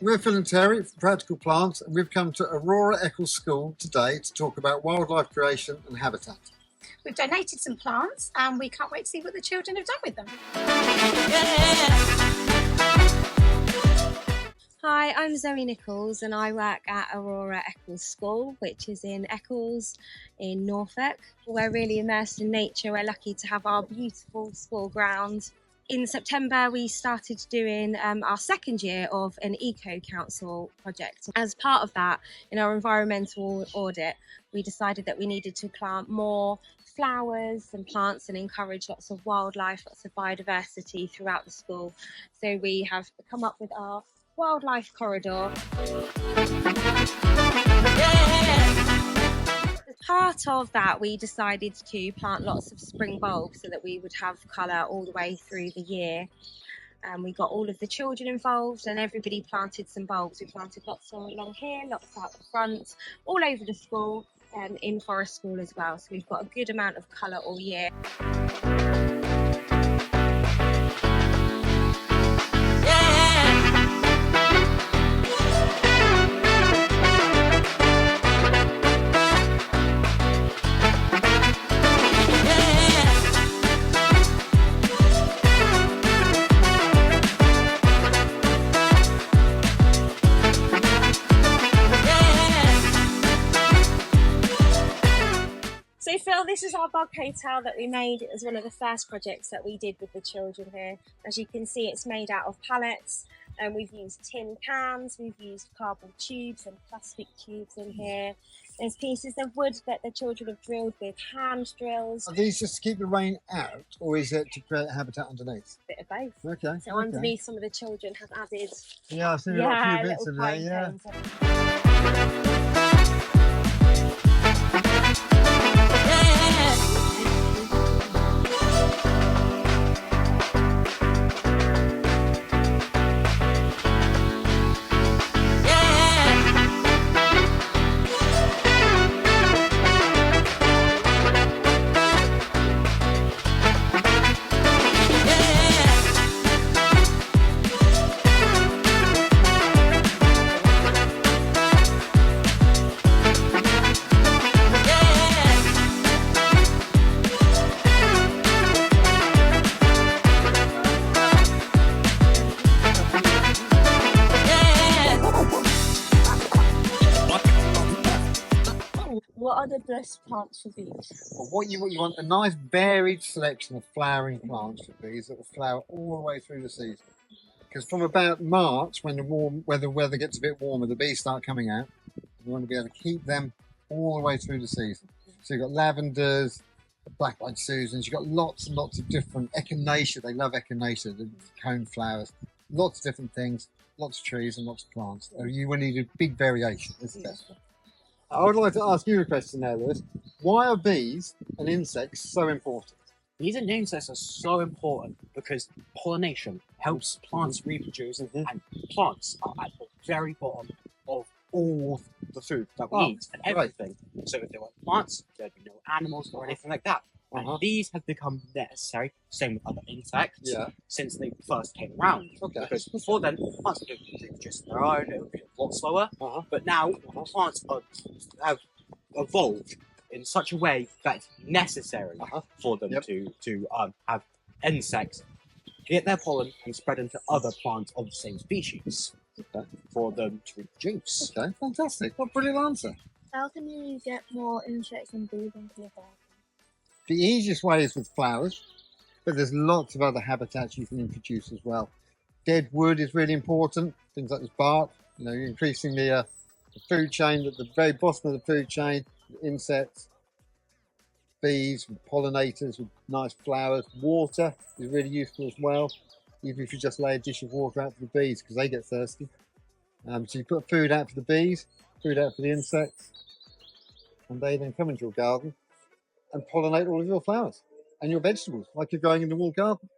We're Phil and Terry from Practical Plants, and we've come to Aurora Eccles School today to talk about wildlife creation and habitat. We've donated some plants and we can't wait to see what the children have done with them. Hi, I'm Zoe Nichols and I work at Aurora Eccles School, which is in Eccles in Norfolk. We're really immersed in nature. We're lucky to have our beautiful school grounds. In September, we started doing our second year of an eco-council project. As part of that, in our environmental audit, we decided that we needed to plant more flowers and plants and encourage lots of wildlife, lots of biodiversity throughout the school. So we have come up with our wildlife corridor. As part of that, we decided to plant lots of spring bulbs so that we would have colour all the way through the year. We got all of the children involved and everybody planted some bulbs. We planted lots along here, lots out the front, all over the school, and in Forest School as well. So we've got a good amount of colour all year. So Phil, this is our bug hotel that we made. It was one of the first projects that we did with the children here. As you can see, it's made out of pallets, and we've used tin cans, we've used cardboard tubes and plastic tubes in here. There's pieces of wood that the children have drilled with hand drills. Are these just to keep the rain out, or is it to create habitat underneath? A bit of both. Okay. So underneath, some of the children have added Yeah, I've seen a few bits in there, yeah. What are the best plants for these? Well, what you want a nice varied selection of flowering plants for bees that will flower all the way through the season. Because from about March, when the weather gets a bit warmer, the bees start coming out. You want to be able to keep them all the way through the season. So you've got lavenders, black-eyed Susans, you've got lots and lots of different echinacea. They love echinacea, the cone flowers. Lots of different things, lots of trees and lots of plants. You will need a big variation. It's the best one. I would like to ask you a question now, Lewis. Why are bees and insects so important? Bees and insects are so important because pollination helps plants reproduce, and plants are at the very bottom of all the food that we eat and everything. Right. So if there weren't plants, there'd be no animals or anything like that. And these have become necessary, same with other insects, since they first came around. Because before then, plants would reproduce on their own, it would be a lot slower. But now, plants have evolved in such a way that it's necessary for them to have insects get their pollen and spread into other plants of the same species for them to reproduce. Okay, fantastic. What a brilliant answer. How can you get more insects and bees into your garden? The easiest way is with flowers, but there's lots of other habitats you can introduce as well. Dead wood is really important, things like this bark, you're increasing the food chain, at the very bottom of the food chain, insects, bees, with pollinators, with nice flowers. Water is really useful as well, even if you just lay a dish of water out for the bees, because they get thirsty. So you put food out for the bees, food out for the insects, and they then come into your garden and pollinate all of your flowers and your vegetables, like you're growing in the walled garden.